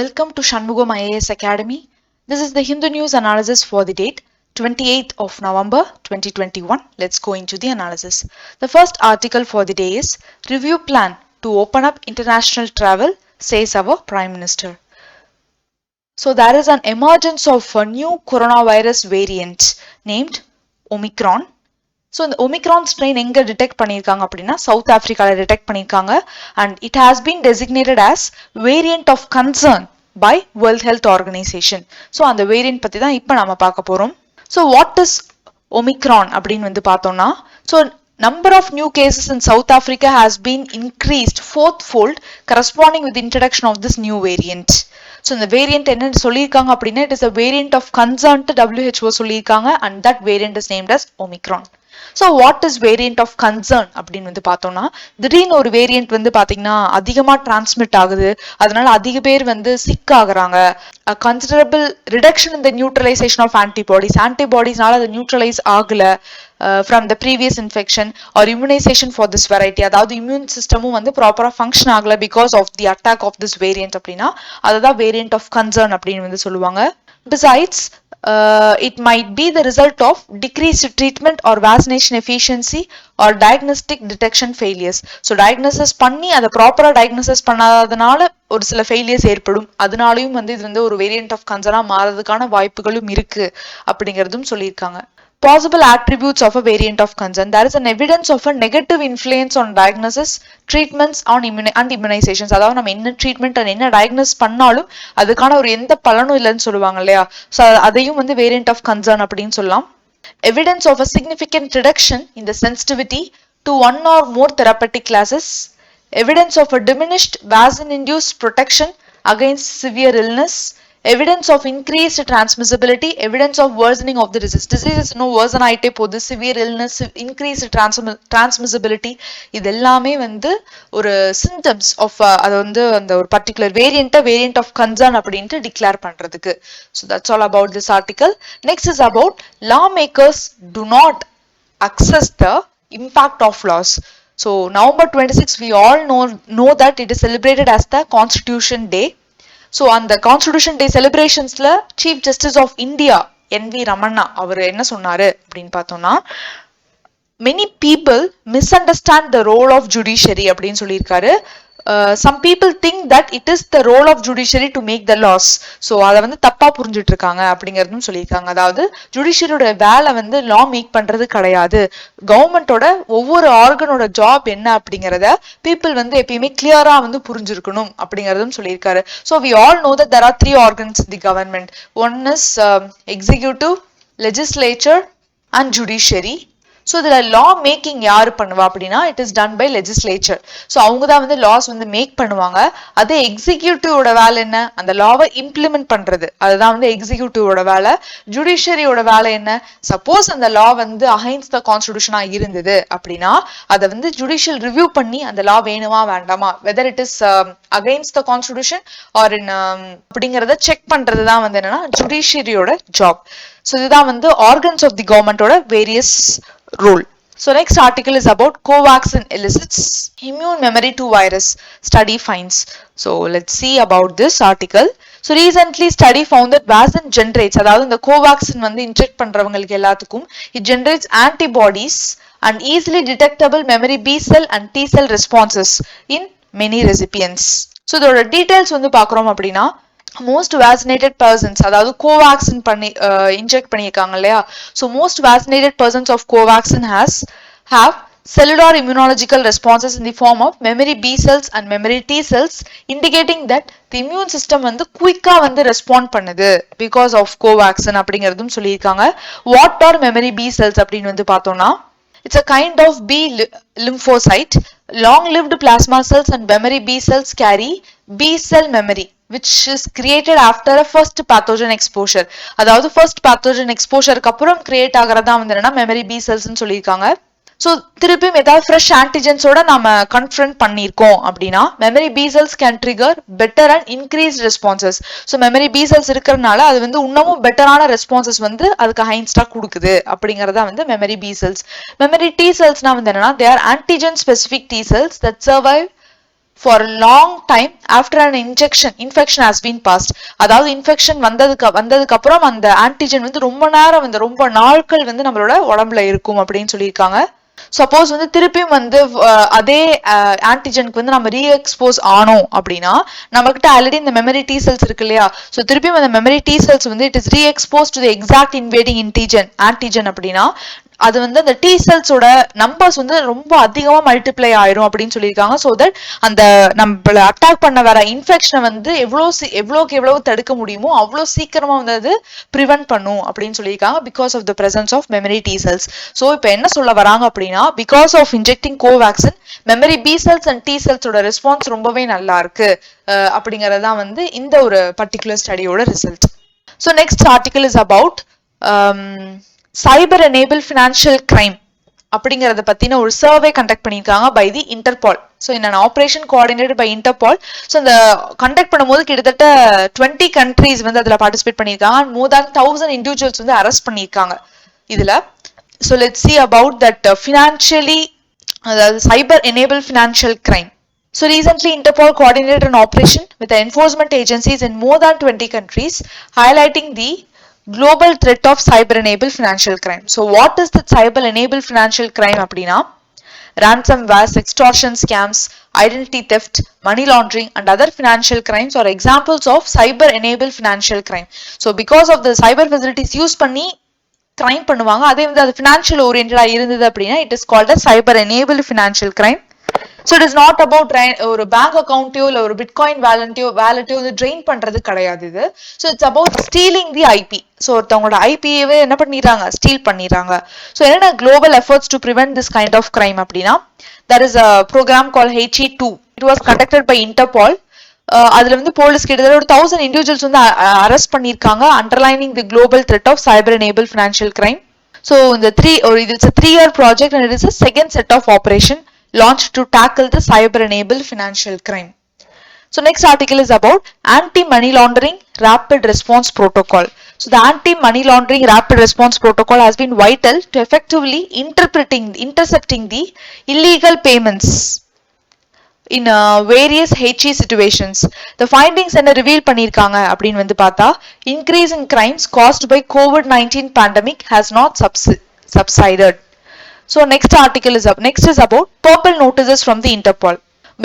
Welcome to Shanmugam IAS Academy. This is the Hindu News analysis for the date 28th of November 2021. Let's go into the analysis. The first article for the day is Review Plan to Open Up International Travel, says our Prime Minister. So there is an emergence of a new coronavirus variant named Omicron. So இந்த Omicron strain எங்க detect பண்ணியிருக்காங்க அப்படின்னா south ஆப்பிரிக்கால detect பண்ணியிருக்காங்க and it has been designated as variant of concern by World Health Organisation. So அந்த variant பத்தி தான் இப்போ நம்ம பார்க்க போறோம். ஸோ வாட் இஸ் ஒமிக்ரான் அப்படின்னு வந்து பார்த்தோம்னா, so number of new cases in South Africa has been increased fourfold corresponding with the introduction of this new variant. So இந்த வேரியன்ட் என்ன சொல்லியிருக்காங்க அப்படின்னா it is a variant of concern to WHO சொல்லியிருக்காங்க and that variant is named as Omicron. So what is variant of concern அப்படின்னு வந்து பார்த்தோம்னா, திடீர்னு ஒரு வேரியன்ட் வந்து பாத்தீங்கன்னா அதிகமா டிரான்ஸ்மிட் ஆகுது, அதனால அதிக பேர் வந்து சிக் ஆகுறாங்க. A considerable reduction in the neutralization of antibodiesனால அது நியூட்ரலைஸ் ஆகல from the previous infection or immunization for this variety. அதாவது இம்யூன் சிஸ்டமும் வந்து ப்ராப்பரா ஃபங்க்ஷன் ஆகல because of the attack of this variant அப்படின்னா அதுதான் variant of concern அப்படின்னு வந்து சொல்லுவாங்க. Besides, it might be the result of decreased treatment or vaccination efficiency or diagnostic detection failures. So diagnosis பண்ணி அதை ப்ராப்பரா diagnosis பண்ணாததுனால ஒரு சில ஃபெயிலியர்ஸ் ஏற்படும், அதனாலயும் வந்து இது வந்து ஒரு வேரியன்ட் ஆஃப் கன்சர்னா மாறதுக்கான வாய்ப்புகளும் இருக்கு அப்படிங்கிறதும் சொல்லியிருக்காங்க. Possible attributes of a variant of concern. There is an evidence of a negative influence on diagnosis, treatments and immunizations. அதாவது நம்ம என்ன ட்ரீட்மெண்ட் and என்ன டயக்னோஸ் பண்ணாலும் அதுக்கான ஒரு எந்த பலனும் இல்லைன்னு சொல்லுவாங்க இல்லையா, ஸோ அதையும் வந்து வேரியன்ட் ஆஃப் கன்சர்ன் அப்படின்னு சொல்லலாம். Evidence of a significant reduction in the sensitivity to one or more therapeutic classes. Evidence of a diminished vaccine-induced protection against severe illness. Evidence of increased transmissibility, evidence of worsening of the disease. Disease is no worsen ஆயிட்டே போகுது, severe illness, increased transmissibility, இது எல்லாமே வந்து ஒரு symptoms of அது வந்து அந்த ஒரு particular variant of concern அப்படின்ட்டு declare பண்றதுக்கு. So that's all about this article. Next is about lawmakers do not access the impact of laws. So November 26 we all know that it is celebrated as the Constitution Day. So on the Constitution Day celebrationsல Chief Justice of India NV Ramana அவர் என்ன சொன்னாரு அப்படின்னு பார்த்தோம்னா, many people misunderstand the role of judiciary அப்படின்னு சொல்லியிருக்காரு. Some people think that it is the role of judiciary to make the laws. So அதை வந்து தப்பா புரிஞ்சுட்டு இருக்காங்க அப்படிங்கறதும் சொல்லியிருக்காங்க. அதாவது ஜுடிஷியரியோட வேலை வந்து லா மேக் பண்றது கிடையாது, கவர்மெண்டோட ஒவ்வொரு ஆர்கனோட ஜாப் என்ன அப்படிங்கறத பீப்புள் வந்து எப்பயுமே கிளியரா வந்து புரிஞ்சிருக்கணும் அப்படிங்கறதும் சொல்லியிருக்காரு. So we all know that there are three organs in the government. One is executive, legislature and judiciary. So இதில் லா மேக்கிங் யாரு பண்ணுவா அப்படின்னா it is done by legislature. So அவங்க தான் வந்து லாஸ் வந்து மேக் பண்ணுவாங்க. அதே எக்ஸிக்யூட்டிவோட வேலை என்ன, அந்த லாவை இம்ப்ளிமெண்ட் பண்றது, அதுதான் வந்து எக்ஸிக்யூட்டிவோட வேலை. ஜுடிஷியரியோட வேலை என்ன, சப்போஸ் அந்த லா வந்து அகைன்ஸ்ட் த கான்ஸ்டிடியூஷனா இருந்தது அப்படின்னா அதை வந்து ஜுடிஷியல் ரிவ்யூ பண்ணி அந்த லா வேணுமா வேண்டாமா, whether it is against the constitution or in அப்படிங்கிறத செக் பண்றது தான் வந்து என்னன்னா ஜுடிஷியரியோட ஜாப். ஸோ இதுதான் வந்து ஆர்கன்ஸ் ஆஃப் தி கவர்மெண்டோட various role. So next article is about Covaxin elicits immune memory to virus, study finds. So let's see about this article. So recently study found that vaccine generates, அதாவது இந்த கோவாக்சின் வந்து inject பண்றவங்களுக்கு எல்லாத்துக்கும் it generates antibodies and easily detectable memory B cell and T cell responses in many recipients. So இதோட details வந்து பார்க்குறோம் அப்படின்னா, most vaccinated persons, அதாவது கோவாக்சின் பண்ணி இன்ஜெக்ட் பண்ணியிருக்காங்க இல்லையா, so most vaccinated persons of Covaxin have cellular immunological responses in the form of memory B cells and memory T cells, indicating that the immune system வந்து குயிக்கா வந்து ரெஸ்பாண்ட் பண்ணுது because of Covaxin அப்படிங்கிறதும் சொல்லியிருக்காங்க. What are memory B cells அப்படின்னு வந்து பார்த்தோம்னா, it's a kind of B lymphocyte. Long-lived plasma cells and memory B cells carry B cell memory which is created after a first pathogen exposure. அதாவது first pathogen exposureக்கு அப்புறம் create ஆகிறதா வந்து என்னன்னா memory B செல்ஸ்ன்னு சொல்லியிருக்காங்க. So திருப்பியும் ஏதாவது fresh ஆன்டிஜென்ஸோட நம்ம confront பண்ணியிருக்கோம் அப்படின்னா memory B cells can trigger better and increase responses. So memory B cells இருக்கிறதுனால அது வந்து இன்னமும் பெட்டரான ரெஸ்பான்சஸ் வந்து அதுக்கு ஹைன்ஸ்டா கொடுக்குது அப்படிங்கறதா வந்து memory B cells. Memory T செல்ஸ்னா வந்து என்னன்னா they are antigen specific T cells that survive for a long time after an infection has been passed. அதாவது இன்ஃபெக்ஷன் வந்ததுக்கு அப்புறம் அந்த ஆன்டிஜன் வந்து ரொம்ப நேரம் வந்து ரொம்ப நாட்கள் வந்து நம்மளோட உடம்புல இருக்கும் அப்படின்னு சொல்லியிருக்காங்க. சப்போஸ் வந்து திருப்பியும் வந்து அதே ஆன்டிஜனுக்கு வந்து நம்ம ரீஎக்ஸ்போஸ் ஆனோம் அப்படின்னா நம்மகிட்ட ஆல்ரெடி இந்த மெமரி டி செல்ஸ் இருக்கு இல்லையா, ஸோ திருப்பியும் அந்த மெமரி டி செல்ஸ் வந்து it is reexpose to the exact invading antigen அப்படின்னா அது வந்து அந்த டி செல்ஸோட நம்பர்ஸ் வந்து ரொம்ப அதிகமா மல்டிப்ளை ஆயிரும் அப்படின்னு சொல்லியிருக்காங்க. ஸோ தட் அந்த நம்மள அட்டாக் பண்ண வர இன்ஃபெக்ஷனை வந்து எவ்வளோக்கு எவ்வளவு தடுக்க முடியுமோ அவ்வளோ சீக்கிரமா வந்து அது ப்ரிவென்ட் பண்ணும் அப்படின்னு சொல்லியிருக்காங்க because of the presence of memory T cells. So இப்போ என்ன சொல்ல வராங்க அப்படின்னா because of injecting Covaxin memory B cells and T செல்ஸோட ரெஸ்பான்ஸ் ரொம்பவே நல்லா இருக்கு அப்படிங்கறது தான் வந்து இந்த ஒரு பர்டிகுலர் ஸ்டடியோட result. So next article is about cyber enable financial crime அப்படிங்கறத பத்தின ஒரு சர்வே கண்டக்ட் பண்ணியிருக்காங்க பை தி இன்டர்பால். ஸோ இந்த operation coordinated by Interpol. So இந்த கண்டக்ட் பண்ணும்போது கிட்டத்தட்ட 20 கண்ட்ரீஸ் வந்து அதுல பார்ட்டிசிபேட் பண்ணியிருக்காங்க. மோர் தேன் 1000 இண்டிவிஜுவல்ஸ் வந்து அரெஸ்ட் பண்ணியிருக்காங்க இதுல. So let's see about that financially அதாவது cyber enable financial crime. So recently Interpol coordinated an operation with the enforcement agencies in more than 20 countries highlighting the global threat of cyber-enabled financial crime. So what is the cyber-enabled financial crime அப்படினா ransomware, extortion scams, identity theft, money laundering and other financial crimes are examples of cyber-enabled financial crime. So because of the cyber facilities use பண்ணி crime பண்ணுவாங்க, அதே வந்து அது financial oriented இருந்தது அப்படினா it is called as cyber-enabled financial crime. So it is not about ஒரு bank அக்கௌண்ட்டையோ இல்ல ஒரு பிட்காயின் வேலட்டையோ வந்து ட்ரெயின் பண்றது கிடையாது இது. So it's about stealing the IP. So ஒருத்தவங்களோட ஐபிஏவே என்ன பண்ணிடுறாங்க, ஸ்டீல் பண்ணிடுறாங்க. ஸோ என்னென்ன global efforts to prevent this kind of crime அப்படின்னா there is a program called HE2. It was conducted by Interpol. அதுல வந்து போலீஸ் கிட்டத்தட்ட ஒரு 1000 இண்டிவிஜுவல்ஸ் வந்து அரெஸ்ட் பண்ணியிருக்காங்க underlining the global threat of cyber enable financial crime. So இந்த it's a 3-year project and it is a second set of operation launched to tackle the cyber-enabled financial crime. So next article is about Anti-Money Laundering Rapid Response Protocol. So the Anti-Money Laundering Rapid Response Protocol has been vital to effectively intercepting the illegal payments in various HE situations. The findings என்ன reveal பண்ணிருக்காங்க அப்படின்னு வந்து பார்த்தா increase in crimes caused by COVID-19 pandemic has not subsided. So next article is about purple notices from the Interpol.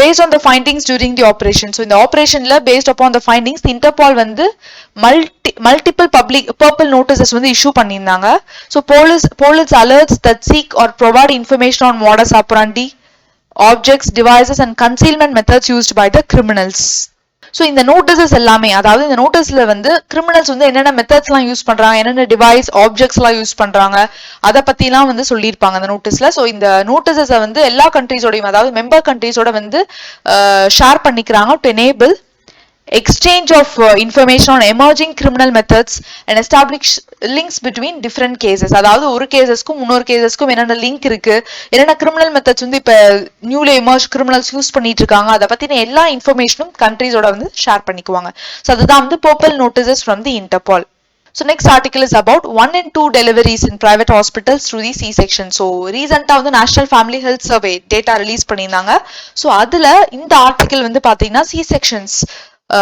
Based on the findings during the operation. So in the operation based upon the findings, the Interpol வந்து multiple public purple notices வந்து issue பண்ணிருந்தாங்க. So police alerts that seek or provide information on modus operandi, objects, devices and concealment methods used by the criminals. So இந்த notices எல்லாமே, அதாவது இந்த நோட்டீஸ்ல வந்து criminals வந்து என்னென்ன மெத்தட்ஸ் எல்லாம் யூஸ் பண்றாங்க, என்னென்ன டிவைஸ் ஆப்ஜெக்ட்ஸ் எல்லாம் யூஸ் பண்றாங்க, அதை பத்தி எல்லாம் வந்து சொல்லியிருப்பாங்க அந்த நோட்டீஸ்ல. ஸோ இந்த நோட்டீசஸை வந்து எல்லா கண்ட்ரீஸோடையும், அதாவது மெம்பர் கண்ட்ரீஸோட வந்து ஷேர் பண்ணிக்கிறாங்க to enable exchange of information on emerging criminal methods and establish links between different cases. அதாவது ஒரு கேசஸ்க்கும் இன்னொரு கேசஸ்க்கும் என்னென்ன லிங்க் இருக்கு, என்னென்ன கிரிமினல் மெத்தட்ஸ் வந்து இப்ப நியூலி எமர்ஜ் கிரிமினல்ஸ் யூஸ் பண்ணிட்டு இருக்காங்க, அதை பத்தின எல்லா இன்ஃபர்மேஷனும் கண்ட்ரீஸோட வந்து ஷேர் பண்ணிக்குவாங்க. ஸோ அதுதான் வந்து purple notices from the Interpol. So next article is about 1 and 2 deliveries in private hospitals through the C-section. So recent வந்து National Family Health Survey data release பண்ணியிருந்தாங்க. ஸோ அதுல இந்த ஆர்டிகல் வந்து பாத்தீங்கன்னா C-sections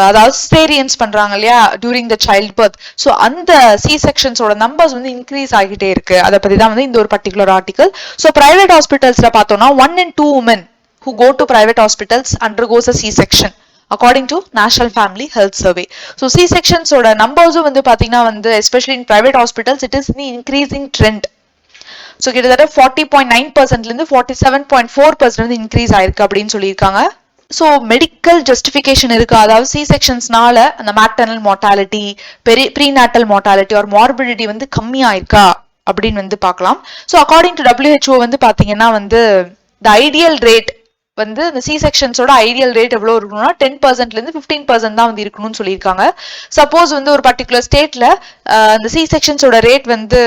அதாவது சிசேரியன்ஸ் பண்றாங்க இல்லையா during the child birth, so அந்த சி செக்ஷன்ஸோட நம்பர்ஸ் வந்து இன்க்ரீஸ் ஆகிட்டே இருக்கு. அதை பத்தி தான் வந்து இந்த ஒரு பர்டிகுலர் ஆர்டிகல். ஸோ பிரைவேட் ஹாஸ்பிட்டல்ஸ்ல பார்த்தோம்னா 1 and 2 women who go to private hospitals undergoes a C-section according to National Family Health Survey. So C-sections ஓட நம்பர்ஸும் வந்து பாத்தீங்கன்னா வந்து especially in private hospitals it is the increasing trend. So கிட்டத்தட்ட 40.9% இருந்து 47.4% வந்து increase ஆயிருக்கு அப்படின்னு சொல்லியிருக்காங்க. ஸோ மெடிக்கல் ஜஸ்டிஃபிகேஷன் இருக்கு, அதாவது சி செக்ஷன்ஸ்னால அந்த maternal mortality, prenatal mortality or morbidity வந்து கம்மியாயிருக்கா அப்படின்னு வந்து பார்க்கலாம். ஸோ அக்கார்டிங் டு WHO வந்து பாத்தீங்கன்னா வந்து த ஐடியல் ரேட் வந்து இந்த சி செக்ஷன்ஸோட ஐடியல் ரேட் எவ்வளவு இருக்கணும்னா 10% இருந்து 15% தான் வந்து இருக்கணும்னு சொல்லியிருக்காங்க. சப்போஸ் வந்து ஒரு பர்டிகுலர் ஸ்டேட்ல இந்த சி செக்ஷன்ஸோட ரேட் வந்து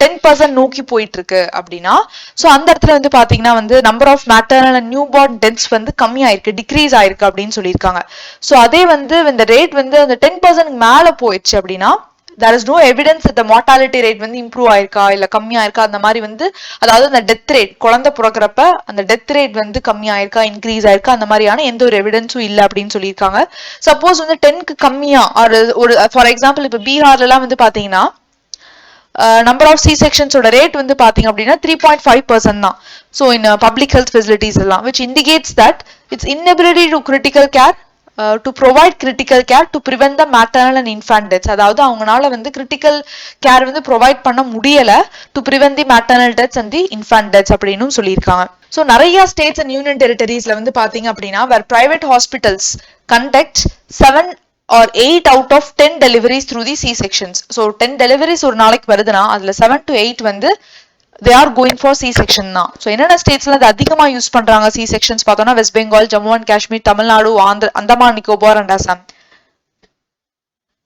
10% நோக்கி போயிட்டு இருக்கு அப்படின்னா சோ அந்த இடத்துல வந்து பாத்தீங்கன்னா வந்து number of maternal and newborn deaths வந்து கம்மியாயிருக்கு, டிக்ரீஸ் ஆயிருக்கு அப்படின்னு சொல்லியிருக்காங்க. சோ அதே வந்து இந்த ரேட் வந்து அந்த 10% மேல போயிடுச்சு அப்படின்னா there is no evidence that the mortality rate வந்து இம்ப்ரூவ் ஆயிருக்கா இல்ல கம்மியா இருக்கா அந்த மாதிரி வந்து அதாவது அந்த டெத் ரேட் குழந்தை பிறக்கிறப்ப அந்த டெத் ரேட் வந்து கம்மியா இருக்கா இன்க்ரீஸ் ஆயிருக்கா அந்த மாதிரியான எந்த ஒரு எவிடன்ஸும் இல்ல அப்படின்னு சொல்லியிருக்காங்க. சப்போஸ் வந்து 10க்கு கம்மியா ஒரு ஃபார் எக்ஸாம்பிள் இப்ப பீகார்ல எல்லாம் வந்து பாத்தீங்கன்னா நம்பர் ஆஃப் சி செக்ஷன்ஸோட ரேட் வந்து பாத்தீங்க அப்படின்னா 3.5% தான். So in public health facilities எல்லாம் which indicates that its inability to critical care to provide critical care to prevent the maternal and infant deaths. அதாவது அவங்கனால வந்து critical care வந்து ப்ரொவைட் பண்ண முடியல to prevent the maternal deaths and the infant deaths அப்படின்னு சொல்லியிருக்காங்க. So நிறைய states and union டெரிட்டரிஸ்ல வந்து பாத்தீங்க அப்படின்னா where private hospitals conduct 7 or 8 out of 10 deliveries through the C-sections. So 10 deliveries ஒரு நாளைக்கு வருதுன்னா அதுல 7 to 8 வந்து they are going for C-section தான். ஸோ என்னென்ன ஸ்டேட்ஸ்ல அது அதிகமா யூஸ் பண்றாங்க C-sections பார்த்தோம்னா west Bengal, Jammu and Kashmir, Tamil Nadu, Andaman Nicobar and Assam.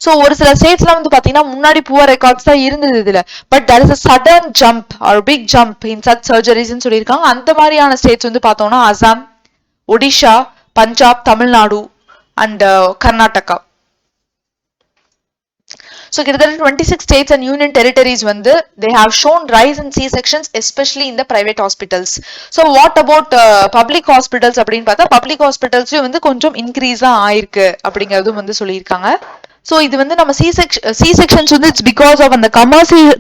So ஒரு சில ஸ்டேட்ஸ்ல வந்து பாத்தீங்கன்னா முன்னாடி புவர் ரெக்கார்ட்ஸ் தான் இருந்தது இதுல, but there is a sudden jump or big jump in such surgeries ன்னு சொல்லியிருக்காங்க. அந்த மாதிரியான ஸ்டேட்ஸ் வந்து பார்த்தோம்னா அசாம், ஒடிஷா, பஞ்சாப், தமிழ்நாடு அண்ட் கர்நாடகா. So கிட்டத்தட்ட 26 states and union territories வந்து they have shown rise in C-sections especially in the private hospitals. So what about public hospitals அப்படின்னு பார்த்தா public hospitals வந்து கொஞ்சம் increase தான் ஆயிருக்கு அப்படிங்கறதும் வந்து சொல்லியிருக்காங்க. ஸோ இது வந்து நம்ம சி செக்ஷன்ஸ் வந்து இட்ஸ் பிகாஸ் ஆஃப் அந்த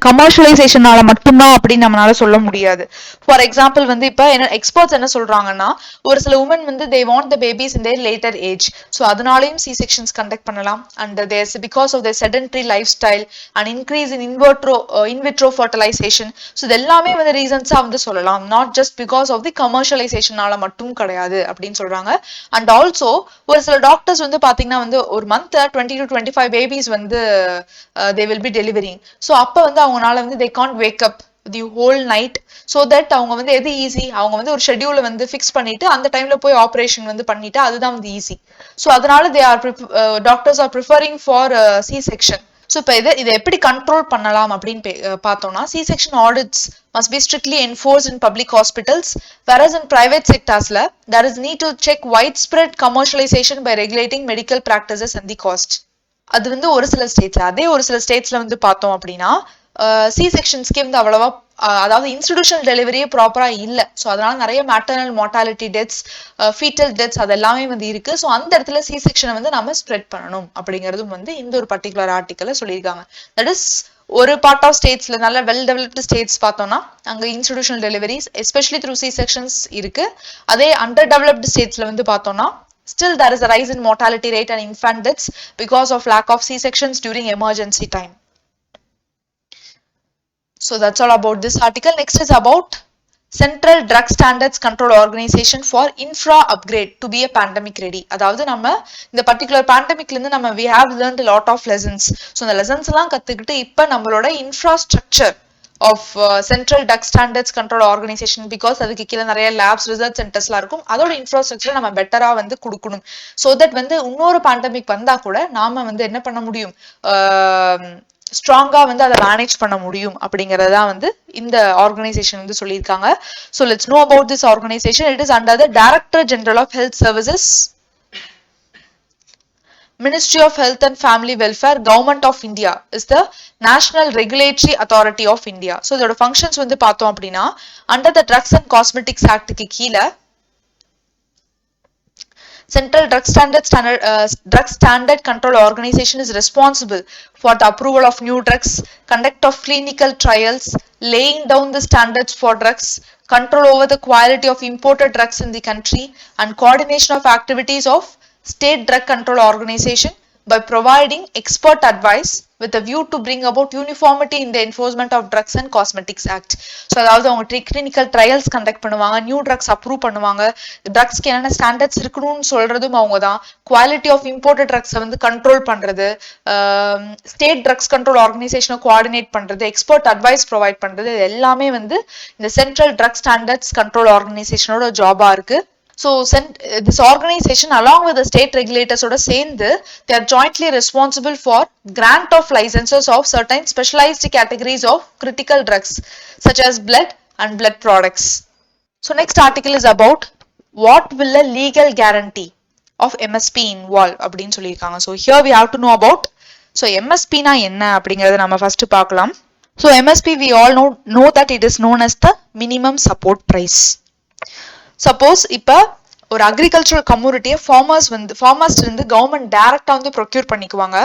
கமர்ஷியலைசேஷனால மட்டும்தான் அப்படின்னு நம்மளால சொல்ல முடியாது. ஃபார் எக்ஸாம்பிள் வந்து இப்போ என்ன எக்ஸ்பர்ட்ஸ் என்ன சொல்றாங்கன்னா ஒரு சில உமன் வந்து they want the babies in their later age, so அதனாலையும் சி செக்ஷன்ஸ் கண்டக்ட் பண்ணலாம். And there's because of the sedentary life style and increase in in vitro fertilization. So இது எல்லாமே வந்து ரீசன்ஸா வந்து சொல்லலாம், not just because of the கமர்ஷியலைசேஷனால மட்டும் கிடையாது அப்படின்னு சொல்றாங்க. அண்ட் ஆல்சோ ஒரு சில டாக்டர்ஸ் வந்து பாத்தீங்கன்னா வந்து ஒரு மந்த் 20 to 25 babies வந்து they will be delivering. So அப்ப வந்து அவங்கனால வந்து they can't wake up the whole night, so that அவங்க வந்து எது ஈஸி, அவங்க வந்து ஒரு ஷெட்யூலை வந்து ஃபிக்ஸ் பண்ணிட்டு அந்த டைம்ல போய் ஆப்ரேஷன் வந்து பண்ணிட்டு அதுதான் வந்து ஈஸி. ஸோ அதனால doctors R preferring for C section. So இப்போ இதை எப்படி கண்ட்ரோல் பண்ணலாம் அப்படின்னு பார்த்தோம்னா C-section audits must be strictly enforced in public hospitals, whereas in private sectorsல there is need to check widespread commercialization by regulating medical practices and the cost. அது வந்து ஒரு சில ஸ்டேட்ஸ், அதே ஒரு சில ஸ்டேட்ஸ்ல வந்து பார்த்தோம் அப்படின்னா சி செக்ஷன்ஸ்க்கே வந்து அவ்வளவா அதாவது இன்ஸ்டிடியூஷனல் டெலிவரியே ப்ராப்பரா இல்ல. ஸோ அதனால நிறைய maternal mortality deaths, foetal deaths அது எல்லாமே வந்து இருக்கு. ஸோ அந்த இடத்துல சி செக்ஷனை வந்து நம்ம ஸ்ப்ரெட் பண்ணணும் அப்படிங்கிறதும் வந்து இந்த ஒரு பர்டிகுலர் ஆர்டிக்கல்ல சொல்லியிருக்காங்க. தட் இஸ் ஒரு பார்ட் ஆஃப் ஸ்டேட்ஸ்ல நல்ல வெல் டெவலப்டு ஸ்டேட்ஸ் பார்த்தோம்னா அங்க institutional deliveries especially through C sections இருக்கு. அதே அண்டர் டெவலப்டு ஸ்டேட்ஸ்ல வந்து பார்த்தோம்னா still there is a rise in mortality rate and infant deaths because of lack of C-sections during emergency time. So that's all about this article. Next is about Central Drug Standards Control Organization for infra upgrade to be a pandemic ready. அதாவது நம்ம இந்த particular பேண்டமிக்ல இருந்து நம்ம we have learned a lot of lessons. So இந்த lessons எல்லாம் கத்துக்கிட்டு இப்ப நம்மளோட infrastructure of Central Drug Standards Control Organization, because அதுக்கு கீழே நிறைய லேப்ஸ் ரிசர்ச் சென்டர்ஸ்லாம் இருக்கும், அதோட இன்ஃப்ராஸ்ட்ரக்சர் நம்ம பெட்டரா வந்து கொடுக்கணும். ஸோ தட் வந்து இன்னொரு பேண்டமிக் வந்தா கூட நாம வந்து என்ன பண்ண முடியும், ஸ்ட்ராங்கா வந்து அதை மேனேஜ் பண்ண முடியும் அப்படிங்கறதா வந்து இந்த ஆர்கனைசேஷன் வந்து சொல்லியிருக்காங்க. So let's know about this organisation. It is under the director general of health services, Ministry of Health and Family Welfare, Government of India is the National Regulatory Authority of India. So இதோட functions வந்து பார்த்தோம் அப்படின்னா under the Drugs and Cosmetics Act க்கு கீழ Central Drug Standard Control Organization is responsible for the approval of new drugs, conduct of clinical trials, laying down the standards for drugs, control over the quality of imported drugs in the country, and coordination of activities of State Drug Control Organization by providing expert advice with a view to bring about uniformity in the enforcement of Drugs and Cosmetics Act. So அதாவது அவங்க clinical trials conduct பண்ணுவாங்க, new drugs approve பண்ணுவாங்க, ட்ரக்ஸ்க்கு என்னென்ன standards இருக்கணும்னு சொல்றதும் அவங்க தான், quality of imported ட்ரக்ஸை வந்து கண்ட்ரோல் பண்றது, ஸ்டேட் ட்ரக்ஸ் கண்ட்ரோல் ஆர்கனைசேஷனை கோஆர்டினேட் பண்றது, எக்ஸ்பர்ட் அட்வைஸ் ப்ரொவைட் பண்றது, இது எல்லாமே வந்து இந்த சென்ட்ரல் ட்ரக் ஸ்டாண்டர்ட்ஸ் கண்ட்ரோல் ஆர்கனைசேஷனோட ஜாபா இருக்கு. So this organization along with the state regulators oda சேர்ந்து they are jointly responsible for grant of licenses of certain specialized categories of critical drugs such as blood and blood products. So next article is about what will a legal guarantee of MSP involve அப்படின்னு சொல்லியிருக்காங்க. So here we have to know about so எம்எஸ்பினா என்ன அப்படிங்கறத நம்ம first பார்க்கலாம். So MSP we all know that it is known as the minimum support price. Suppose இப்போ ஒரு agricultural கம்யூனிட்டியை ஃபார்மர்ஸ் இருந்து கவர்மெண்ட் டைரக்டா வந்து ப்ரொக்யூர் பண்ணிக்குவாங்க.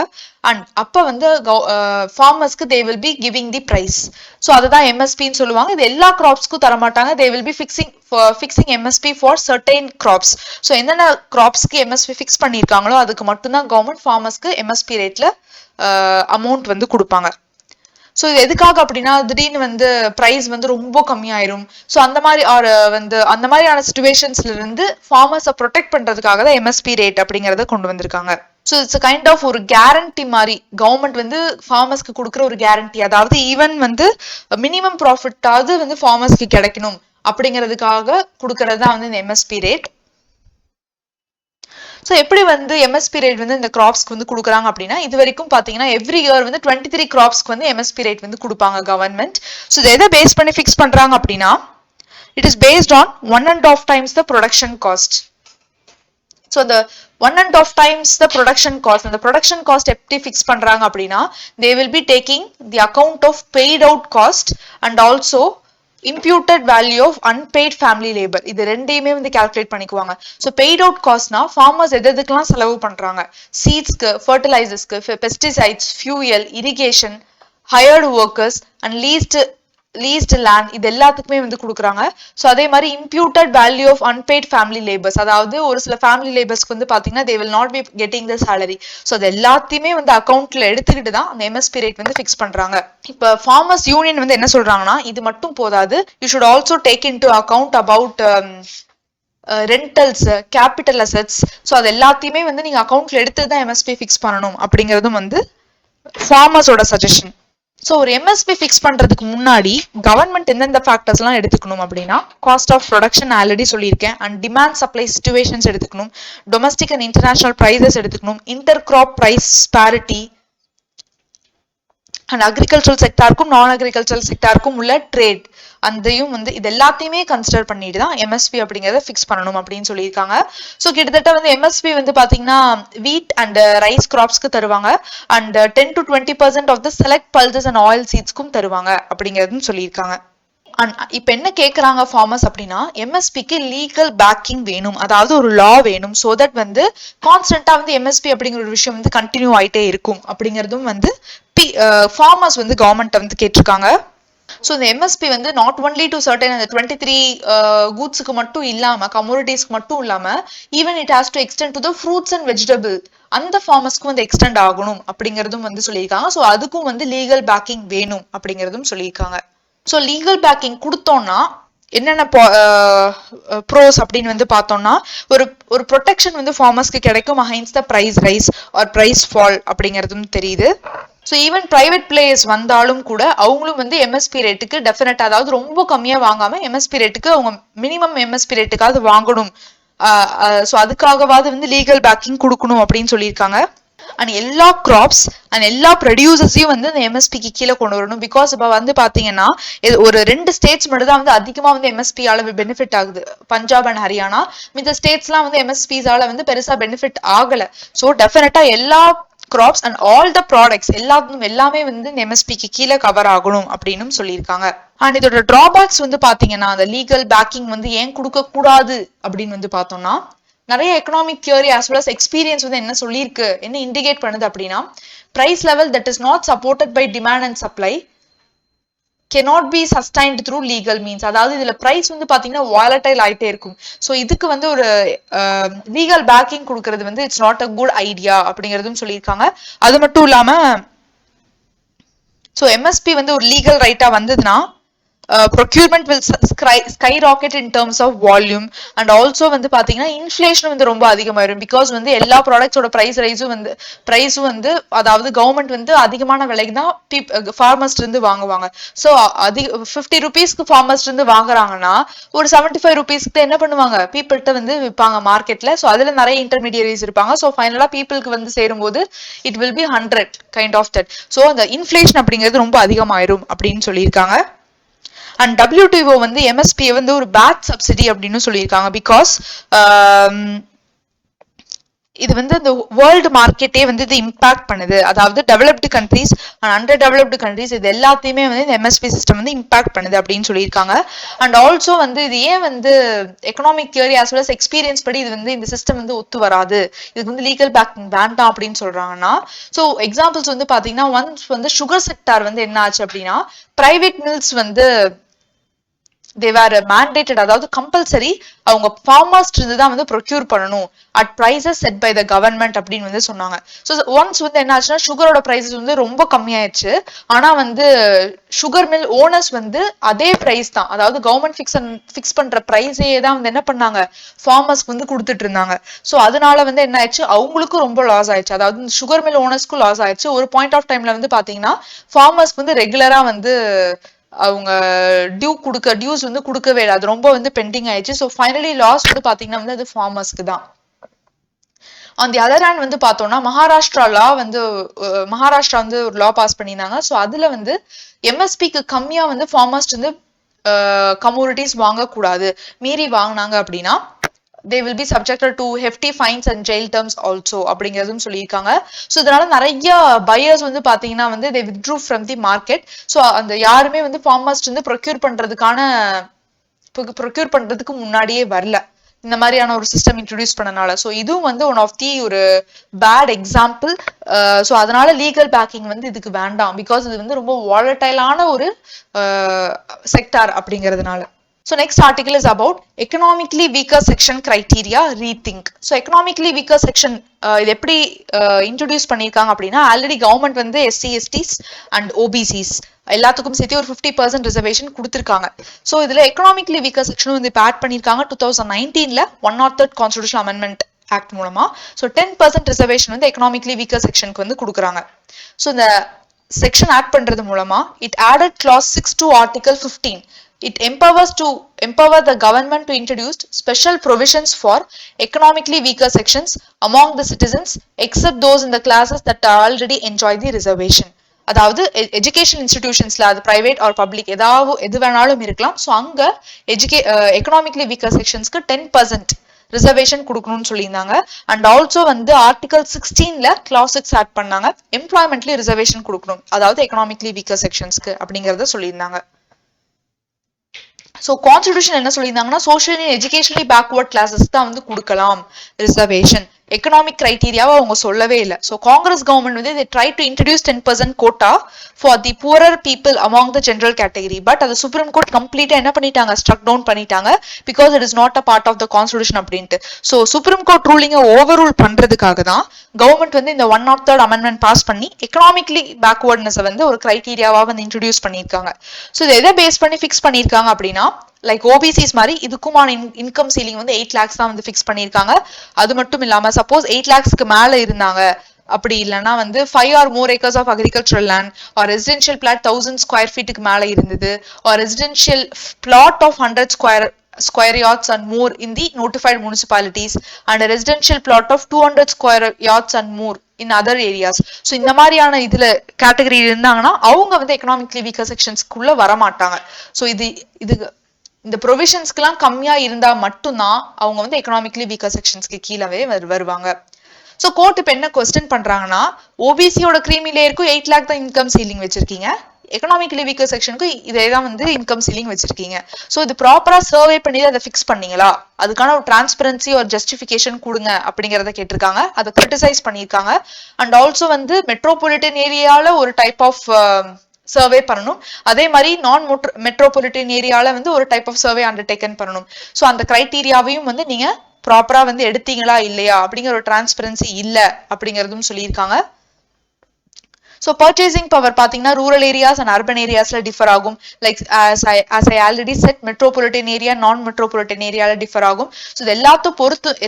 அண்ட் அப்ப வந்து ஃபார்மர்ஸ்க்கு they will be giving the price. So அதுதான் எம்எஸ்பின்னு சொல்லுவாங்க. இது எல்லா கிராப்ஸ்க்கும் தர மாட்டாங்க. They will be fixing MSP for certain crops. So என்னென்ன கிராப்ஸ்க்கு எம்எஸ்பி ஃபிக்ஸ் பண்ணியிருக்காங்களோ அதுக்கு மட்டும்தான் கவர்மெண்ட் ஃபார்மர்ஸ்க்கு எம்எஸ்பி ரேட்ல அமௌண்ட் வந்து கொடுப்பாங்க. ஸோ இது எதுக்காக அப்படின்னா திடீர்னு வந்து ப்ரைஸ் வந்து ரொம்ப கம்மியாயிரும். ஸோ அந்த மாதிரியான சுச்சுவேஷன்ஸ்ல இருந்து ஃபார்மர்ஸை ப்ரொடெக்ட் பண்றதுக்காக தான் எம்எஸ்பி ரேட் அப்படிங்கறத கொண்டு வந்திருக்காங்க. ஸோ இட்ஸ் கைண்ட் ஆஃப் ஒரு கேரண்டி மாதிரி கவர்மெண்ட் வந்து ஃபார்மர்ஸ்க்கு கொடுக்குற ஒரு கேரண்டி. அதாவது ஈவன் வந்து மினிமம் ப்ராஃபிட்டாவது வந்து ஃபார்மர்ஸ்க்கு கிடைக்கணும் அப்படிங்கிறதுக்காக கொடுக்கறது தான் வந்து இந்த எம்எஸ்பி ரேட். ஸோ எப்படி வந்து எம்எஸ்பி ரேட் வந்து இந்த கிராப்ஸ்க்கு வந்து கொடுக்குறாங்க அப்படின்னா இது வரைக்கும் பார்த்தீங்கன்னா எவ்ரி இயர் வந்து 23 கிராப்ஸ்க்கு வந்து எம்எஸ்பி ரேட் வந்து கொடுப்பாங்க கவர்மெண்ட். ஸோ இதை எதை பேஸ் பண்ணி ஃபிக்ஸ் பண்றாங்க அப்படின்னா it is based on 1.5 times the production cost. So the 1.5 times the production cost. அந்த ப்ரொடக்ஷன் காஸ்ட் எப்படி ஃபிக்ஸ் பண்றாங்க அப்படின்னா they will be taking the account of paid out cost and also imputed value of unpaid family labor. இது ரெண்டையுமே வந்து calculate பண்ணிக்குவாங்க. So paid out காஸ்ட்னா farmers எதுக்கெல்லாம் செலவு பண்றாங்க, சீட்ஸ்க்கு, ஃபர்டிலைசர்ஸ்க்கு, pesticides, fuel, irrigation, hired workers and leased land, இது எல்லாத்துக்குமே வந்து கொடுக்குறாங்க. ஸோ அதே மாதிரி imputed value of unpaid family labours, அதாவது ஒரு சில ஃபேமிலி லேபர்ஸ்க்கு வந்து பாத்தீங்கன்னா they will not be getting the salary. So அது எல்லாத்தையுமே வந்து அக்கௌண்ட்ல எடுத்துக்கிட்டு தான் அந்த எம்எஸ்பி ரேட் வந்து ஃபிக்ஸ் பண்றாங்க. இப்போ ஃபார்மர்ஸ் யூனியன் வந்து என்ன சொல்றாங்கன்னா இது மட்டும் போதாது, you should also take in to account about rentals, capital assets. So அது எல்லாத்தையுமே வந்து நீங்க அக்கௌண்ட்ல எடுத்து தான் எம்எஸ்பி ஃபிக்ஸ் பண்ணணும் அப்படிங்கிறதும் வந்து ஃபார்மர்ஸோட சஜஷன். ஸோ ஒரு எம்எஸ்பி ஃபிக்ஸ் பண்றதுக்கு முன்னாடி கவர்மெண்ட் எந்தெந்த ஃபேக்டர்ஸ் எல்லாம் எடுத்துக்கணும் அப்படின்னா காஸ்ட் ஆஃப் ப்ரொடக்ஷன் ஆல்ரெடி சொல்லியிருக்கேன், அண்ட் டிமாண்ட் சப்ளை சிச்சுவேஷன்ஸ் எடுத்துக்கணும், டொமஸ்டிக் அண்ட் இன்டர்நேஷனல் ப்ரைஸஸ் எடுத்துக்கணும், inter crop price parity and agricultural செக்டாருக்கும் நான் அக்ரிகல்ச்சரல் செக்டாருக்கும் உள்ள ட்ரேட் அதையும் வந்து இது எல்லாத்தையுமே கன்சிடர் பண்ணிட்டு தான் எம்எஸ்பி அப்படிங்கிறத ஃபிக்ஸ் பண்ணணும் அப்படின்னு சொல்லியிருக்காங்க. ஸோ கிட்டத்தட்ட வந்து எம்எஸ்பி வந்து பாத்தீங்கன்னா வீட் அண்ட் ரைஸ் கிராப்ஸ்க்கு தருவாங்க and 10 to 20% of the select pulses and oil சீட்ஸ்க்கும் தருவாங்க அப்படிங்கிறதும் சொல்லியிருக்காங்க. இப்ப என்ன கேக்குறாங்க ஃபார்மர்ஸ் அப்படின்னா எம்எஸ்பிக்கு லீகல் பேக்கிங் வேணும், அதாவது ஒரு லா வேணும். சோ தட் வந்து கான்ஸ்டன்டா வந்து எம்எஸ்பி அப்படிங்கிற ஒரு விஷயம் வந்து கண்டினியூ ஆயிட்டே இருக்கும் அப்படிங்கிறதும் வந்து ஃபார்மர்ஸ் வந்து கவர்மெண்ட் வந்து கேட்டிருக்காங்க. ஸோ இந்த எம்எஸ்பி வந்து நாட் ஒன்லி டு சர்டன் அந்த 23 கூட்ஸுக்கு மட்டும் இல்லாம கமோடிட்டிஸ்க்கு மட்டும் இல்லாம even it has to extend to the fruits and vegetable, அந்த ஃபார்மர்ஸ்க்கும் வந்து எக்ஸ்டெண்ட் ஆகணும் அப்படிங்கிறதும் வந்து சொல்லியிருக்காங்க. ஸோ அதுக்கும் வந்து லீகல் பேக்கிங் வேணும் அப்படிங்கிறதும் சொல்லியிருக்காங்க. ஸோ லீகல் பேக்கிங் கொடுத்தோம்னா என்னென்ன ப்ரோஸ் அப்படின்னு வந்து பார்த்தோம்னா ஒரு ப்ரொடெக்ஷன் வந்து ஃபார்மர்ஸ்க்கு கிடைக்கும் against the price rise or price fall அப்படிங்கிறதும் தெரியுது. ஸோ ஈவன் பிரைவேட் பிளேயர்ஸ் வந்தாலும் கூட அவங்களும் வந்து எம்எஸ்பி ரேட்டுக்கு டெஃபினட், அதாவது ரொம்ப கம்மியா வாங்காம எம்எஸ்பி ரேட்டுக்கு அவங்க மினிமம் எம்எஸ்பி ரேட்டுக்காவது வாங்கணும். ஸோ அதுக்காகவாது வந்து லீகல் பேக்கிங் கொடுக்கணும் அப்படின்னு சொல்லியிருக்காங்க. அண்ட் எல்லா கிராப்ஸ் அண்ட் எல்லா ப்ரொடியூசர்ஸையும் வந்து இந்த எம்எஸ்பிக்கு கீழே கொண்டு வரணும். பிகாஸ் இப்போ வந்து பாத்தீங்கன்னா ஒரு 2 ஸ்டேட்ஸ் மட்டும் தான் வந்து அதிகமா வந்து எம்எஸ்பியால பெனிஃபிட் ஆகுது, பஞ்சாப் அண்ட் ஹரியானா. மித்த ஸ்டேட்ஸ்லாம் வந்து எம்எஸ்பிஸால வந்து பெருசா பெனிஃபிட் ஆகல. ஸோ டெஃபினட்டா எல்லா crops and all the products எல்லாமே வந்து இந்த எம்எஸ்பிக்கு கீழே கவர் ஆகணும் அப்படின்னு சொல்லியிருக்காங்க. அண்ட் இதோட டிராபேக்ஸ் வந்து பாத்தீங்கன்னா அந்த லீகல் பேக்கிங் வந்து ஏன் கொடுக்க கூடாது அப்படின்னு வந்து பார்த்தோம்னா நிறைய economic theory as well as experience வந்து என்ன சொல்லியிருக்கு, என்ன இண்டிகேட் பண்ணுது அப்படின்னா price level that is not supported by demand and supply cannot be sustained through legal means. அதாவது இதுல பிரைஸ் வந்து பாத்தீங்கன்னா வாலடைல் ஆயிட்டே இருக்கும். ஸோ இதுக்கு வந்து ஒரு லீகல் பேக்கிங் கொடுக்கறது வந்து it's not a good idea அப்படிங்கிறதும் சொல்லியிருக்காங்க. அது மட்டும் இல்லாம ஸோ எம்எஸ்பி வந்து ஒரு லீகல் ரைட்டா வந்ததுன்னா procurement will skyrocket in terms of volume and also வந்து பாத்தீங்கன்னா இன்ஃப்ளேஷன் வந்து ரொம்ப அதிகமாயிரும். பிகாஸ் வந்து எல்லா ப்ராடக்ட்ஸோட பிரைஸும் வந்து அதாவது கவர்மெண்ட் வந்து அதிகமான விலைக்கு தான் ஃபார்மர்ஸ் இருந்து வாங்குவாங்க. ஸோ 50 rupeesக்கு ஃபார்மர்ஸ் இருந்து வாங்குறாங்கன்னா ஒரு 75 rupeesக்கு என்ன பண்ணுவாங்க, பீப்புள்கிட்ட வந்து விற்பாங்க மார்க்கெட்ல. ஸோ அதுல நிறைய இன்டர்மீடியரிஸ் இருப்பாங்க. ஸோ ஃபைனலா பீப்புளுக்கு வந்து சேரும்போது it will be 100 kind of that. So அந்த இன்ஃப்ளேஷன் அப்படிங்கிறது ரொம்ப அதிகமாயிரும் அப்படின்னு சொல்லியிருக்காங்க. அண்ட் WTO வந்து எம்எஸ்பி வந்து ஒரு பேட் சப்சிடி அப்படின்னு சொல்லியிருக்காங்க. பிகாஸ் இது வந்து இந்த வேர்ல்டு மார்க்கெட்டே வந்து இது இம்பாக்ட் பண்ணுது. அதாவது developed countries and under developed countries இது எல்லாத்தையுமே வந்து இந்த எம்எஸ்பி சிஸ்டம் வந்து இம்பாக்ட் பண்ணுது அப்படின்னு சொல்லியிருக்காங்க. அண்ட் ஆல்சோ வந்து இது ஏன் வந்து economic theory as well as experience படி இது வந்து இந்த சிஸ்டம் வந்து ஒத்து வராது, இதுக்கு வந்து லீகல் பேக்கிங் வேண்டாம் அப்படின்னு சொல்றாங்கன்னா, ஸோ எக்ஸாம்பிள்ஸ் வந்து பாத்தீங்கன்னா ஒன்ஸ் வந்து சுகர் செக்டார் வந்து என்ன ஆச்சு அப்படின்னா பிரைவேட் மில்ஸ் வந்து they were mandated, அதாவது கம்பல்சரி அவங்க ஃபார்மர்ஸ் இருந்து தான் வந்து ப்ரொக்யூர் பண்ணணும் at prices set by the government அப்படின்னு வந்து சொன்னாங்க. ஸோ ஒன்ஸ் வந்து என்ன ஆச்சுன்னா சுகரோட பிரைசஸ் வந்து ரொம்ப கம்மியாயிடுச்சு. ஆனா வந்து சுகர் மில் ஓனர்ஸ் வந்து அதே பிரைஸ் தான், அதாவது கவர்மெண்ட் ஃபிக்ஸ் பண்ற பிரைஸே தான் வந்து என்ன பண்ணாங்க ஃபார்மர்ஸ்க்கு வந்து கொடுத்துட்டு இருந்தாங்க. ஸோ அதனால வந்து என்ன ஆயிடுச்சு அவங்களுக்கும் ரொம்ப லாஸ் ஆயிடுச்சு, அதாவது சுகர் மில் ஓனர்ஸ்க்கும் லாஸ் ஆயிடுச்சு. ஒரு பாயிண்ட் ஆஃப் டைம்ல வந்து பாத்தீங்கன்னா ஃபார்மர்ஸ்க்கு வந்து ரெகுலரா வந்து அவங்க டியூஸ் வந்து கொடுக்கவே இல்லை, அது ரொம்ப வந்து பெண்டிங் ஆயிடுச்சு. ஸோ ஃபைனலி லாஸ் வந்து பாத்தீங்கன்னா வந்து அது ஃபார்மர்ஸ்க்கு தான். ஆன் தி அதர் ஹேண்ட் வந்து பார்த்தோம்னா மகாராஷ்டிரா வந்து ஒரு லா பாஸ் பண்ணியிருந்தாங்க. ஸோ அதுல வந்து எம்எஸ்பிக்கு கம்மியா வந்து ஃபார்மர்ஸ் வந்து கமோடிட்டிஸ் வாங்கக்கூடாது, மீறி வாங்கினாங்க அப்படின்னா they will be subjected to hefty fines and jail terms also அப்படிங்கிறதும் சொல்லியிருக்காங்க. ஸோ இதனால நிறைய பையர்ஸ் வந்து பாத்தீங்கன்னா வந்து they withdrew from the market. So அந்த யாருமே வந்து ஃபார்மர்ஸ் வந்து ப்ரொக்யூர் பண்றதுக்கு முன்னாடியே வரல, இந்த மாதிரியான ஒரு சிஸ்டம் இன்ட்ரடியூஸ் பண்ணனால. ஸோ இதுவும் வந்து ஒன் ஆஃப் தி ஒரு பேட் எக்ஸாம்பிள். ஸோ அதனால லீகல் பேக்கிங் வந்து இதுக்கு வேண்டாம், பிகாஸ் இது வந்து ரொம்ப வாலட்டைலான ஒரு செக்டார் அப்படிங்கிறதுனால. So next article is about economically weaker section criteria rethink. So economically weaker section இது எப்படி introduce பண்ணிருக்காங்க அப்படின்னா ஆல்ரெடி கவர்மெண்ட் வந்து எஸ்சி எஸ்டிஸ் அண்ட் ஓபிசிஸ் எல்லாத்துக்கும் சேர்த்து ஒரு 50% ரிசர்வேஷன் கொடுத்துருக்காங்க. ஸோ இதுல எக்கனாமிக்லி வீக்கர் செக்ஷனும் வந்து இப்போ ஆட் பண்ணிருக்காங்க 2019ல 103rd கான்ஸ்டிடியூஷன் அமெண்ட்மெண்ட் ஆக்ட் மூலமா. ஸோ 10% ரிசர்வேஷன் வந்து எக்கனாமிக்லி வீக்கர் செக்ஷனுக்கு வந்து கொடுக்குறாங்க. ஸோ இந்த செக்ஷன் ஆட் பண்றது மூலமா it added clause 6 to article 15. It empower the government to introduce special provisions for economically weaker sections among the citizens except those in the classes that already enjoy the reservation. அதாவது education இன்ஸ்டிடியூஷன்ஸ்ல அது private R public எது வேணாலும் இருக்கலாம். So அங்க economically weaker செக்ஷன்ஸ்க்கு 10% reservation கொடுக்கணும்னு சொல்லியிருந்தாங்க. And also வந்து article 16ல class 6 add பண்ணாங்க, எம்ப்ளாய்மெண்ட்லி ரிசர்வேஷன் கொடுக்கணும், அதாவது எக்கனாமிக்லி வீக்கர் செக்ஷன்ஸ்க்கு அப்படிங்கறத சொல்லியிருந்தாங்க. ஸோ கான்ஸ்டிடியூஷன் என்ன சொல்லியிருந்தாங்கன்னா சோஷியலி எஜுகேஷனலி பேக்வர்ட் கிளாஸஸ் தான் வந்து கொடுக்கலாம் ரிசர்வேஷன், எக்கனாமிக் கிரைட்டீரியாவை அவங்க சொல்லவே இல்லை. ஸோ காங்கிரஸ் கவர்மெண்ட் வந்து they try to introduce 10% quota for the poorer people among the general category. But அது சுப்ரீம் கோர்ட் கம்ப்ளீட்டா என்ன பண்ணிட்டாங்க, ஸ்ட்ரக் டவுன் பண்ணிட்டாங்க, because it is not a part of the constitution அப்படின்ட்டு. So Supreme Court ரூலிங்கை over rule பண்றதுக்காக தான் government வந்து இந்த 103rd அமெண்ட்மெண்ட் பாஸ் பண்ணி எக்கனாமிக்லி பேக்வர்ட்னஸ் வந்து ஒரு கிரைட்டீரியாவா வந்து இன்ட்ரடியூஸ் பண்ணியிருக்காங்க. ஸோ இதை எதை பேஸ் பண்ணி ஃபிக்ஸ் பண்ணியிருக்காங்க அப்படின்னா லைக் ஓபிசிஸ் மாதிரி இதுக்குமான இன்கம் சீலிங் வந்து 8 lakhs தான் வந்து ஃபிக்ஸ் பண்ணியிருக்காங்க. அது மட்டும் இல்லாம சப்போஸ் 8 lakhsக்கு மேல இருந்தாங்க அப்படி இல்லைன்னா வந்து 5 or more acres of agricultural land or residential plot 1000 square feetக்கு மேல இருந்தது or residential plot of 100 square yards and more in the notified municipalities and a residential plot of 200 square yards and more in other areas. So இந்த மாதிரியான இதுல category இருந்தாங்கன்னா அவங்க வந்து economically weaker செக்ஷன்ஸ்க்குள்ள வரமாட்டாங்க. So இது இந்த ப்ரொவிஷன்ஸ்க்குலாம் கம்மியா இருந்தா மட்டும்தான் அவங்க வந்து எக்கனாமிக்லி வீக்கர் செக்ஷன்ஸ்க்கு கீழவே வருவாங்க. ஸோ கோர்ட் இப்போ என்ன கொஸ்டின் பண்றாங்கன்னா ஓபிசியோட கிரீமி லேயருக்கும் 8 lakh தான் இன்கம் சீலிங் வச்சிருக்கீங்க, எக்கனாமிக்லி வீக்கர் செக்ஷனுக்கு இதே தான் வந்து இன்கம் சீலிங் வச்சிருக்கீங்க. ஸோ இது ப்ராப்பரா சர்வே பண்ணி அதை ஃபிக்ஸ் பண்ணீங்களா, அதுக்கான ஒரு டிரான்ஸ்பரன்சி ஒரு ஜஸ்டிஃபிகேஷன் கொடுங்க அப்படிங்கிறத கேட்டிருக்காங்க, அதை கிரிட்டிசைஸ் பண்ணியிருக்காங்க. அண்ட் ஆல்சோ வந்து மெட்ரோபாலிட்டன் ஏரியால ஒரு டைப் ஆஃப் சர்வே பண்ணணும், அதே மாதிரி நான் மெட்ரோபாலிட்டன் ஏரியால வந்து ஒரு டைப் ஆஃப் சர்வே அண்டர்டேக்கன் பண்ணணும். ஸோ அந்த கிரைட்டீரியாவையும் வந்து நீங்க ப்ராப்பரா வந்து எடுத்தீங்களா இல்லையா அப்படிங்கிற ஒரு டிரான்ஸ்பரன்சி இல்ல அப்படிங்கிறதும் சொல்லியிருக்காங்க. ஸோ பர்ச்சேசிங் பவர் பார்த்தீங்கன்னா ரூரல் ஏரியாஸ் அண்ட் அர்பன் ஏரியாஸ்ல டிஃபர் ஆகும். Like as I already said metropolitan area non metropolitan ஏரியால டிஃபர் ஆகும். ஸோ இது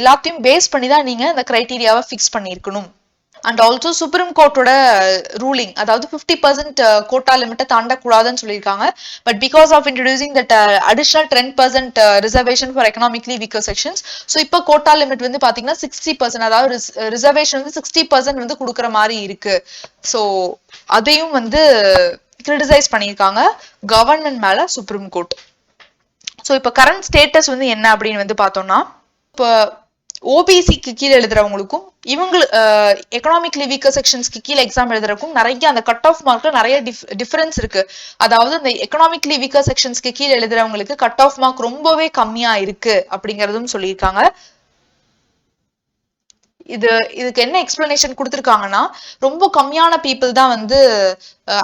எல்லாத்தையும் பேஸ் பண்ணி தான் நீங்க இந்த கிரைட்டீரியாவை ஃபிக்ஸ் பண்ணியிருக்கணும். அண்ட் ஆல்சோ சுப்ரீம் கோர்ட்டோட ரூலிங் அதாவது 50% கோட்டா லிமிட்டை தாண்டக்கூடாதுன்னு சொல்லியிருக்காங்க. But because of introducing that additional 10% reservation for economically weaker sections, so இப்போ கோட்டா லிமிட் வந்து பாத்தீங்கன்னா 60%, அதாவது ரிசர்வேஷன் வந்து 60% வந்து கொடுக்குற மாதிரி இருக்கு. ஸோ அதையும் வந்து கிரிட்டிசைஸ் பண்ணியிருக்காங்க கவர்மெண்ட் மேல சுப்ரீம் கோர்ட். ஸோ இப்போ கரண்ட் ஸ்டேட்டஸ் வந்து என்ன அப்படின்னு வந்து பார்த்தோம்னா இப்போ ஓபிசிக்கு கீழே எழுதுறவங்களுக்கும் இவங்க எக்கனாமிக்லி வீக்கர் செக்ஷன்ஸ்க்கு கீழே எக்ஸாம் எழுதுறதுக்கும் நிறைய அந்த கட் ஆஃப் மார்க்ல நிறைய டிஃபரன்ஸ் இருக்கு. அதாவது இந்த எக்கனாமிக்லி வீக்கர் செக்ஷன்ஸ்க்கு கீழே எழுதுறவங்களுக்கு கட் ஆஃப் மார்க் ரொம்பவே கம்மியா இருக்கு அப்படிங்கறதும் சொல்லியிருக்காங்க. இதுக்கு என்ன எக்ஸ்பிளனேஷன் கொடுத்திருக்காங்கன்னா, ரொம்ப கம்மியான பீப்புள் தான் வந்து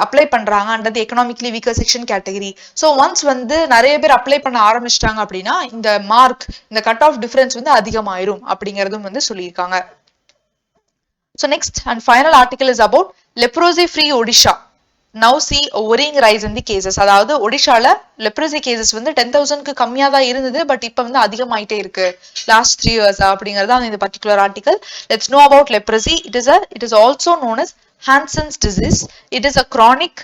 அப்ளை பண்றாங்க under the economically weaker section category. So once வந்து நிறைய பேர் அப்ளை பண்ண ஆரம்பிச்சிட்டாங்க அப்படின்னா இந்த மார்க், இந்த கட் ஆஃப் டிஃபரன்ஸ் வந்து அதிகமாயிரும் அப்படிங்கறதும் வந்து சொல்லியிருக்காங்க. So next and final article is about leprosy free Odisha now see a worrying rise in the cases. அதாவது ஒடிஷால லெப்ரசி கேசஸ் வந்து 10,000க்கு கம்மியா தான் இருந்தது, பட் இப்போ வந்து அதிகமாயிட்டே இருக்கு லாஸ்ட் 3 years அப்படிங்கறத இந்த particular article. Let's know about leprosy. It is also known as Hansen's disease. It is a chronic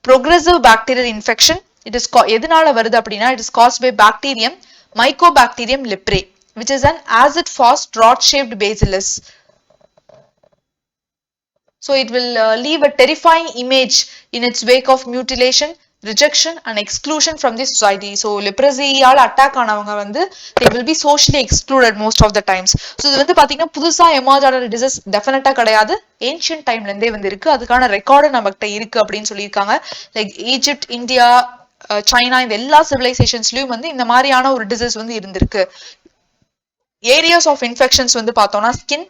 progressive bacterial infection. It is எதனால வருது அப்படின்னா it is caused by bacterium Mycobacterium leprae, which is an acid fast rod shaped bacillus. So it will leave a terrifying image in its wake of mutilation, rejection and exclusion from the society. So leprosy ஆல attack ஆனவங்க வந்து they will be socially excluded most of the times. So இது வந்து பாத்தீங்கன்னா புதுசா emerge ஆன disease டெஃபினட்டா கிடையாது, ஏன்ஷியன்ட் டைம்ல இருந்தே வந்து இருக்கு. அதுக்கான ரெக்கார்டு நம்மகிட்ட இருக்கு அப்படின்னு சொல்லியிருக்காங்க. லைக் ஈஜிப்ட், இந்தியா, சைனா, இந்த எல்லா சிவிலைசேஷன்ஸ்லயும் வந்து இந்த மாதிரியான ஒரு டிசீஸ் வந்து இருந்திருக்கு. ஏரியாஸ் ஆஃப் இன்ஃபெக்ஷன்ஸ் வந்து பார்த்தோம்னா skin,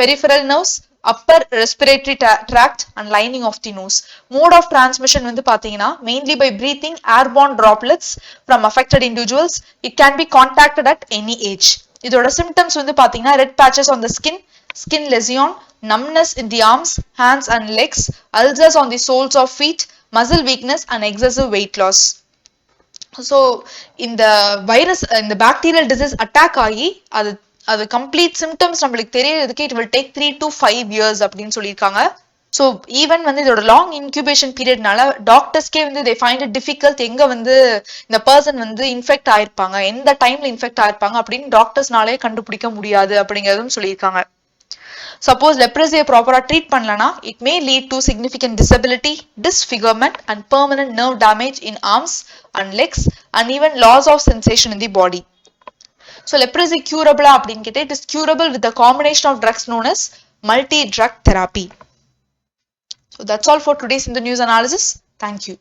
peripheral nerves, upper respiratory tract and lining of the nose. Mode of transmission வந்து பாத்தீங்கன்னா mainly by breathing airborne droplets from affected individuals. It can be contacted at any age. இதோட symptoms வந்து பாத்தீங்கன்னா red patches on the skin lesion, numbness in the arms, hands and legs, ulcers on the soles of feet, muscle weakness and excessive weight loss. So இந்த virus, இந்த bacterial disease attack ஆகி அது complete symptoms நம்மளுக்கு தெரியறதுக்கு it will take 3 to 5 years அப்படின்னு சொல்லியிருக்காங்க. So even வந்து இதோட லாங் இன்குபேஷன் பீரியட்னால டாக்டர்ஸ்க்கே வந்து தே ஃபைண்ட் இட் டிஃபிகல்ட் எங்க வந்து இந்த பர்சன் வந்து இன்ஃபெக்ட் ஆயிருப்பாங்க, எந்த டைம்ல இன்ஃபெக்ட் ஆயிருப்பாங்க அப்படின்னு டாக்டர்ஸ்னாலே கண்டுபிடிக்க முடியாது அப்படிங்கிறதும் சொல்லியிருக்காங்க. சப்போஸ் லெப்ரசியை ப்ராப்பரா ட்ரீட் பண்ணலனா it may lead to significant disability, disfigurement and permanent nerve damage in arms and legs and even loss of sensation in the body. So leprosy curable அப்படின்னு கேட்டா it is curable with a combination of drugs known as multi-drug therapy. So that's all for today's in the news analysis. Thank you.